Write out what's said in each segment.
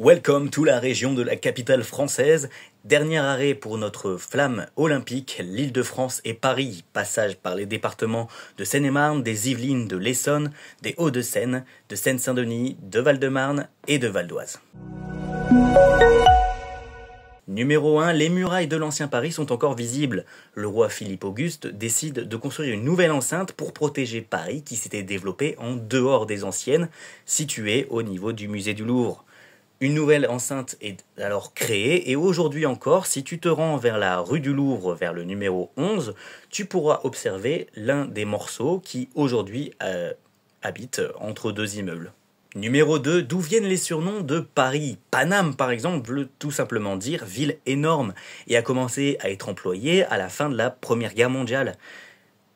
Welcome to la région de la capitale française. Dernier arrêt pour notre flamme olympique, l'Île-de-France et Paris. Passage par les départements de Seine-et-Marne, des Yvelines, de l'Essonne, des Hauts-de-Seine, de Seine-Saint-Denis, de Val-de-Marne et de Val-d'Oise. Numéro 1, les murailles de l'ancien Paris sont encore visibles. Le roi Philippe Auguste décide de construire une nouvelle enceinte pour protéger Paris qui s'était développée en dehors des anciennes, située au niveau du musée du Louvre. Une nouvelle enceinte est alors créée et aujourd'hui encore, si tu te rends vers la rue du Louvre, vers le numéro 11, tu pourras observer l'un des morceaux qui aujourd'hui habite entre deux immeubles. Numéro 2, d'où viennent les surnoms de Paris? Paname par exemple veut tout simplement dire ville énorme et a commencé à être employé à la fin de la Première Guerre mondiale.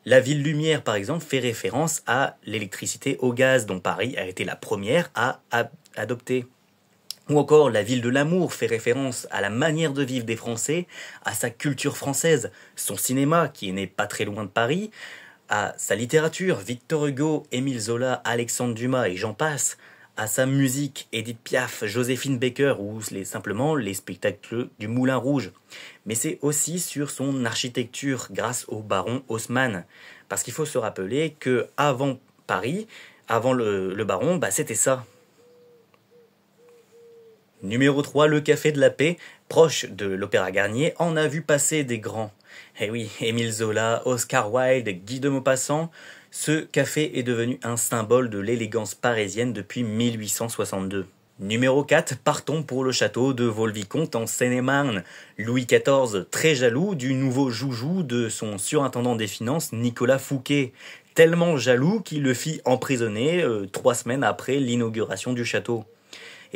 La ville lumière par exemple fait référence à l'électricité au gaz dont Paris a été la première à adopter. Ou encore, la ville de l'amour fait référence à la manière de vivre des Français, à sa culture française, son cinéma qui est né pas très loin de Paris, à sa littérature, Victor Hugo, Émile Zola, Alexandre Dumas et j'en passe, à sa musique, Edith Piaf, Joséphine Baker ou simplement les spectacles du Moulin Rouge. Mais c'est aussi sur son architecture grâce au baron Haussmann. Parce qu'il faut se rappeler que avant Paris, avant le baron, c'était ça. Numéro 3, le Café de la Paix, proche de l'Opéra Garnier, en a vu passer des grands. Eh oui, Émile Zola, Oscar Wilde, Guy de Maupassant, ce café est devenu un symbole de l'élégance parisienne depuis 1862. Numéro 4, partons pour le château de Vaux-le-Vicomte en Seine-et-Marne. Louis XIV, très jaloux du nouveau joujou de son surintendant des finances, Nicolas Fouquet. Tellement jaloux qu'il le fit emprisonner 3 semaines après l'inauguration du château.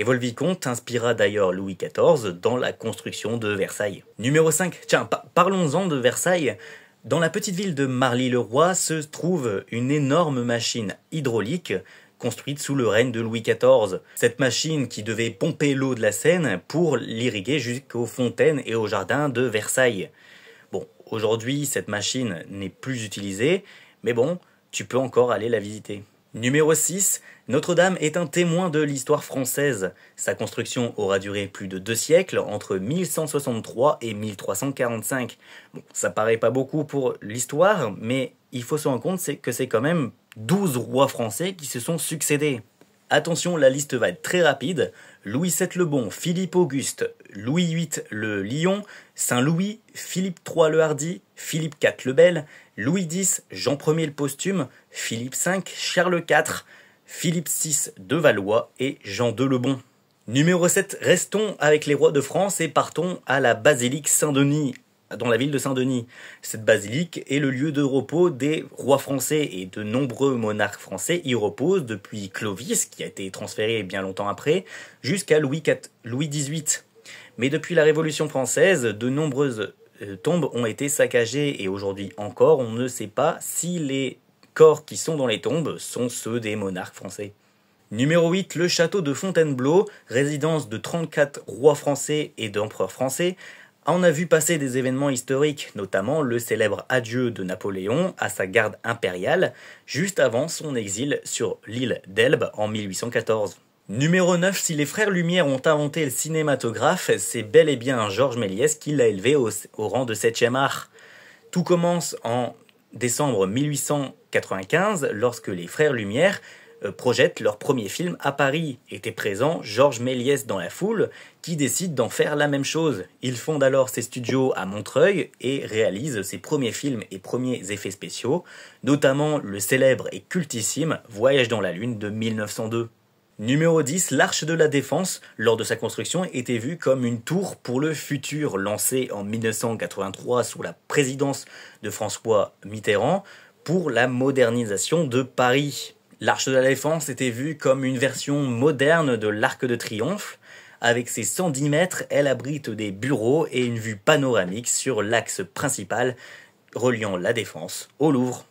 Et Vaux-le-Vicomte inspira d'ailleurs Louis XIV dans la construction de Versailles. Numéro 5, tiens, parlons-en de Versailles. Dans la petite ville de Marly-le-Roi se trouve une énorme machine hydraulique construite sous le règne de Louis XIV. Cette machine qui devait pomper l'eau de la Seine pour l'irriguer jusqu'aux fontaines et aux jardins de Versailles. Bon, aujourd'hui cette machine n'est plus utilisée, mais bon, tu peux encore aller la visiter. Numéro 6, Notre-Dame est un témoin de l'histoire française. Sa construction aura duré plus de 2 siècles, entre 1163 et 1345. Bon, ça paraît pas beaucoup pour l'histoire, mais il faut se rendre compte que c'est quand même 12 rois français qui se sont succédés. Attention, la liste va être très rapide. Louis VII le Bon, Philippe Auguste, Louis VIII le Lion, Saint-Louis, Philippe III le Hardi, Philippe IV le Bel, Louis X, Jean Ier le Posthume, Philippe V, Charles IV, Philippe VI de Valois et Jean II le Bon. Numéro 7, restons avec les rois de France et partons à la basilique Saint-Denis, dans la ville de Saint-Denis. Cette basilique est le lieu de repos des rois français et de nombreux monarques français y reposent depuis Clovis, qui a été transféré bien longtemps après, jusqu'à Louis XVIII. Mais depuis la Révolution française, de nombreuses tombes ont été saccagées et aujourd'hui encore, on ne sait pas si les corps qui sont dans les tombes sont ceux des monarques français. Numéro 8, le château de Fontainebleau, résidence de 34 rois français et d'empereurs français. On a vu passer des événements historiques, notamment le célèbre adieu de Napoléon à sa garde impériale, juste avant son exil sur l'île d'Elbe en 1814. Numéro 9, si les frères Lumière ont inventé le cinématographe, c'est bel et bien Georges Méliès qui l'a élevé au rang de 7e art. Tout commence en décembre 1895, lorsque les frères Lumière projettent leur premier film à Paris. Était présent Georges Méliès dans la foule, qui décide d'en faire la même chose. Il fonde alors ses studios à Montreuil et réalise ses premiers films et premiers effets spéciaux, notamment le célèbre et cultissime Voyage dans la Lune de 1902. Numéro 10, l'Arche de la Défense, lors de sa construction, était vue comme une tour pour le futur, lancée en 1983 sous la présidence de François Mitterrand pour la modernisation de Paris. L'Arche de la Défense était vue comme une version moderne de l'Arc de Triomphe. Avec ses 110 mètres, elle abrite des bureaux et une vue panoramique sur l'axe principal reliant la Défense au Louvre.